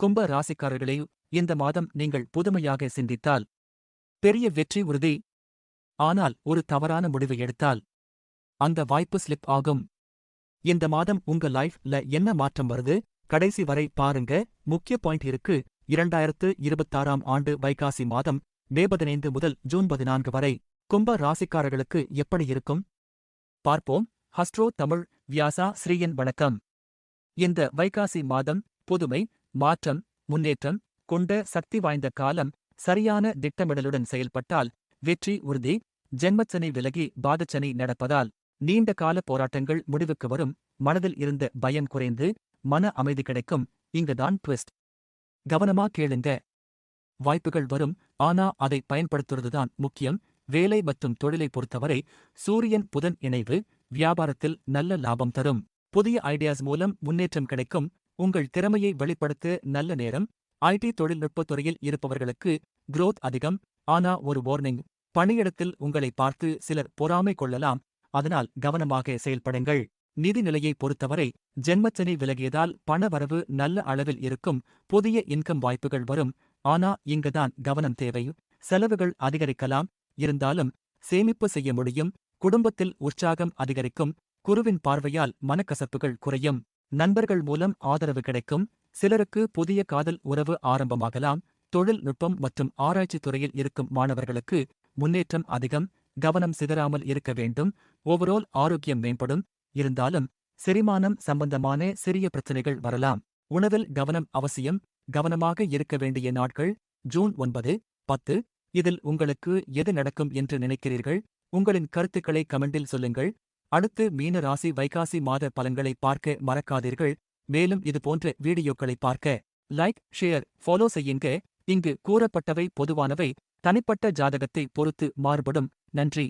கும்ப ராசிக்காரர்களே, இந்த மாதம் நீங்கள் புதுமையாக சிந்தித்தால் பெரிய வெற்றி உறுதி. ஆனால் ஒரு தவறான முடிவை எடுத்தால் அந்த வாய்ப்பு ஸ்லிப் ஆகும். இந்த மாதம் உங்க லைஃப்ல என்ன மாற்றம் வருது? கடைசி வரை பாருங்க. முக்கிய பாயிண்ட் இருக்கு. 2026ஆம் ஆண்டு வைகாசி மாதம் மே 15 முதல் ஜூன் 14 வரை கும்ப ராசிக்காரர்களுக்கு எப்படி இருக்கும் பார்ப்போம். ஹஸ்ட்ரோ தமிழ் வியாசா ஸ்ரீயன் வணக்கம். இந்த வைகாசி மாதம் புதுமை, மாற்றம், முன்னேற்றம் கொண்ட சக்தி வாய்ந்த காலம். சரியான திட்டமிடலுடன் செயல்பட்டால் வெற்றி உறுதி. ஜென்மச்சனி விலகி பாதச்சனி நடப்பதால் நீண்ட கால போராட்டங்கள் முடிவுக்கு வரும். மனதில் இருந்த பயம் குறைந்து மன அமைதி கிடைக்கும். இங்குதான் ட்விஸ்ட். கவனமா கேளுங்க. வாய்ப்புகள் வரும், ஆனா அதை பயன்படுத்துறதுதான் முக்கியம். வேலை மற்றும் தொழிலை பொறுத்தவரை சூரியன் புதன் இணைவு வியாபாரத்தில் நல்ல லாபம் தரும். புதிய ஐடியாஸ் மூலம் முன்னேற்றம் கிடைக்கும். உங்கள் திறமையை வெளிப்படுத்த நல்ல நேரம். ஐடி தொழில்நுட்பத் துறையில் இருப்பவர்களுக்கு growth அதிகம். ஆனா ஒரு வார்னிங், பணியிடத்தில் உங்களை பார்த்து சிலர் பொறாமை கொள்ளலாம். அதனால் கவனமாக செயல்படுங்கள். நிதி நிலையை பொறுத்தவரை ஜென்மச்சனி விலகியதால் பணவரவு நல்ல அளவில் இருக்கும். புதிய இன்கம் வாய்ப்புகள் வரும். ஆனா இங்குதான் கவனம் தேவை. செலவுகள் அதிகரிக்கலாம். இருந்தாலும் சேமிப்பு செய்ய முடியும். குடும்பத்தில் உற்சாகம் அதிகரிக்கும். குருவின் பார்வையால் மனக்கசப்புகள் குறையும். நண்பர்கள் மூலம் ஆதரவு கிடைக்கும். சிலருக்கு புதிய காதல் உறவு ஆரம்பமாகலாம். தொழில்நுட்பம் மற்றும் ஆராய்ச்சி துறையில் இருக்கும் மாணவர்களுக்கு முன்னேற்றம் அதிகம். கவனம் சிதறாமல் இருக்க வேண்டும். ஓவரால் ஆரோக்கியம் மேம்படும். இருந்தாலும் செரிமானம் சம்பந்தமான சிறிய பிரச்சனைகள் வரலாம். உணவில் கவனம் அவசியம். கவனமாக இருக்க வேண்டிய நாட்கள் ஜூன் 9, 10. இதில் உங்களுக்கு எது நடக்கும் என்று நினைக்கிறீர்கள்? உங்களின் கருத்துக்களை கமெண்டில் சொல்லுங்கள். அடுத்து மீன ராசி வைகாசி மாத பலன்களை பார்க்க மறக்காதீர்கள். மேலும் இது போன்ற வீடியோக்களை பார்க்க லைக், ஷேர், ஃபாலோ செய்யுங்க. இங்கு கூறப்பட்டவை பொதுவானவை. தனிப்பட்ட ஜாதகத்தை பொறுத்து மாறுபடும். நன்றி.